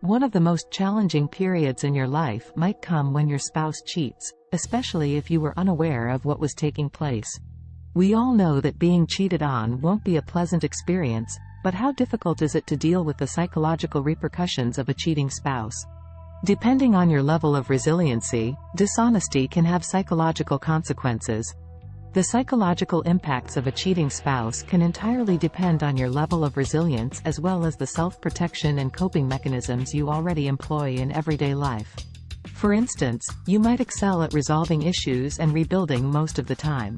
One of the most challenging periods in your life might come when your spouse cheats, especially if you were unaware of what was taking place. We all know that being cheated on won't be a pleasant experience, but how difficult is it to deal with the psychological repercussions of a cheating spouse? Depending on your level of resiliency, dishonesty can have psychological consequences. The psychological impacts of a cheating spouse can entirely depend on your level of resilience as well as the self-protection and coping mechanisms you already employ in everyday life. For instance, you might excel at resolving issues and rebuilding most of the time.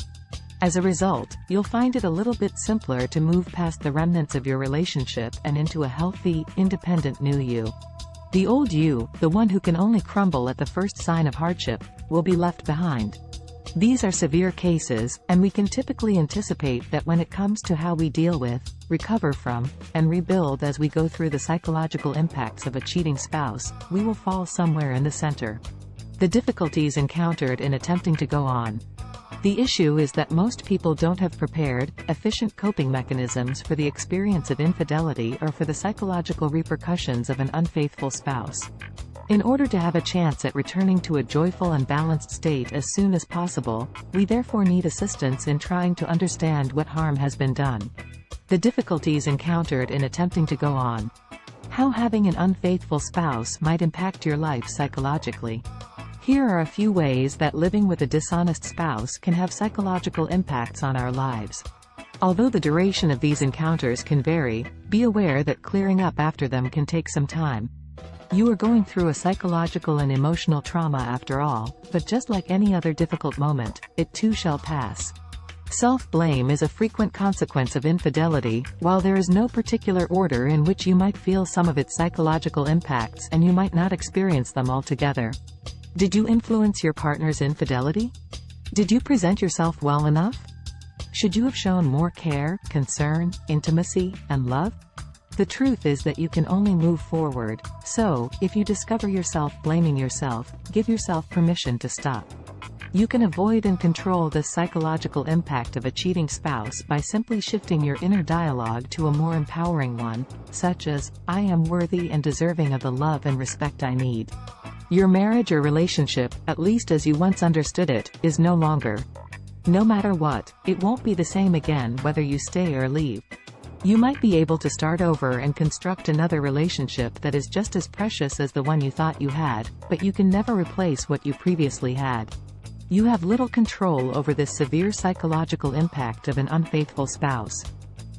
As a result, you'll find it a little bit simpler to move past the remnants of your relationship and into a healthy, independent new you. The old you, the one who can only crumble at the first sign of hardship, will be left behind. These are severe cases, and we can typically anticipate that when it comes to how we deal with, recover from, and rebuild as we go through the psychological impacts of a cheating spouse, we will fall somewhere in the center. The difficulties encountered in attempting to go on. The issue is that most people don't have prepared, efficient coping mechanisms for the experience of infidelity or for the psychological repercussions of an unfaithful spouse. In order to have a chance at returning to a joyful and balanced state as soon as possible, we therefore need assistance in trying to understand what harm has been done. The difficulties encountered in attempting to go on. How having an unfaithful spouse might impact your life psychologically. Here are a few ways that living with a dishonest spouse can have psychological impacts on our lives. Although the duration of these encounters can vary, be aware that clearing up after them can take some time. You are going through a psychological and emotional trauma after all, but just like any other difficult moment, it too shall pass. Self-blame is a frequent consequence of infidelity, while there is no particular order in which you might feel some of its psychological impacts and you might not experience them altogether. Did you influence your partner's infidelity? Did you present yourself well enough? Should you have shown more care, concern, intimacy, and love? The truth is that you can only move forward, so, if you discover yourself blaming yourself, give yourself permission to stop. You can avoid and control the psychological impact of a cheating spouse by simply shifting your inner dialogue to a more empowering one, such as, "I am worthy and deserving of the love and respect I need." Your marriage or relationship, at least as you once understood it, is no longer. No matter what, it won't be the same again whether you stay or leave. You might be able to start over and construct another relationship that is just as precious as the one you thought you had, but you can never replace what you previously had. You have little control over this severe psychological impact of an unfaithful spouse.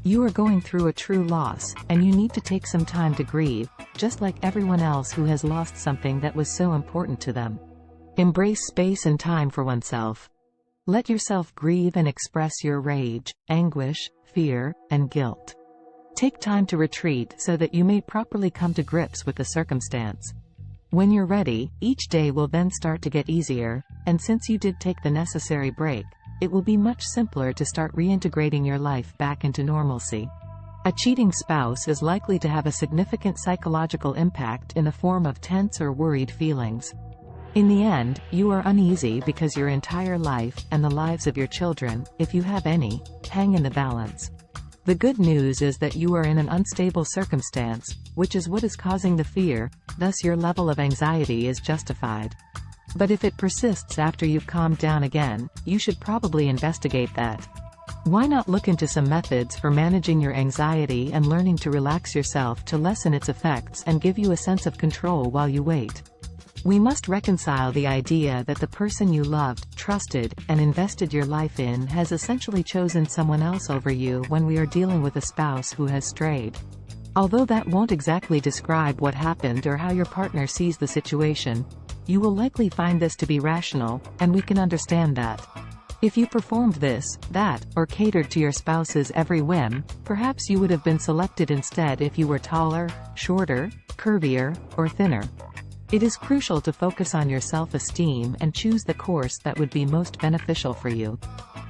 You are going through a true loss, and you need to take some time to grieve, just like everyone else who has lost something that was so important to them. Embrace space and time for oneself. Let yourself grieve and express your rage, anguish, fear, and guilt. Take time to retreat so that you may properly come to grips with the circumstance. When you're ready, each day will then start to get easier, and since you did take the necessary break, it will be much simpler to start reintegrating your life back into normalcy. A cheating spouse is likely to have a significant psychological impact in the form of tense or worried feelings. In the end, you are uneasy because your entire life, and the lives of your children, if you have any, hang in the balance. The good news is that you are in an unstable circumstance, which is what is causing the fear, thus your level of anxiety is justified. But if it persists after you've calmed down again, you should probably investigate that. Why not look into some methods for managing your anxiety and learning to relax yourself to lessen its effects and give you a sense of control while you wait? We must reconcile the idea that the person you loved, trusted, and invested your life in has essentially chosen someone else over you when we are dealing with a spouse who has strayed. Although that won't exactly describe what happened or how your partner sees the situation, you will likely find this to be rational, and we can understand that. If you performed this, that, or catered to your spouse's every whim, perhaps you would have been selected instead if you were taller, shorter, curvier, or thinner. It is crucial to focus on your self-esteem and choose the course that would be most beneficial for you.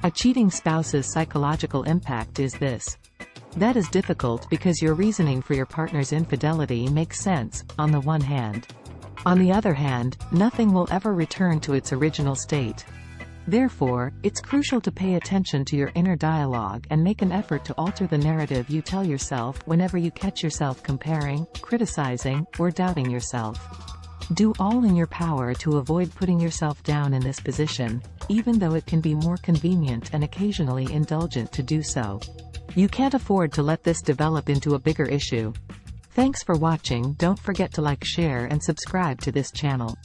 A cheating spouse's psychological impact is this. That is difficult because your reasoning for your partner's infidelity makes sense, on the one hand. On the other hand, nothing will ever return to its original state. Therefore, it's crucial to pay attention to your inner dialogue and make an effort to alter the narrative you tell yourself whenever you catch yourself comparing, criticizing, or doubting yourself. Do all in your power to avoid putting yourself down in this position, even though it can be more convenient and occasionally indulgent to do so. You can't afford to let this develop into a bigger issue. Thanks for watching. Don't forget to like, share, and subscribe to this channel.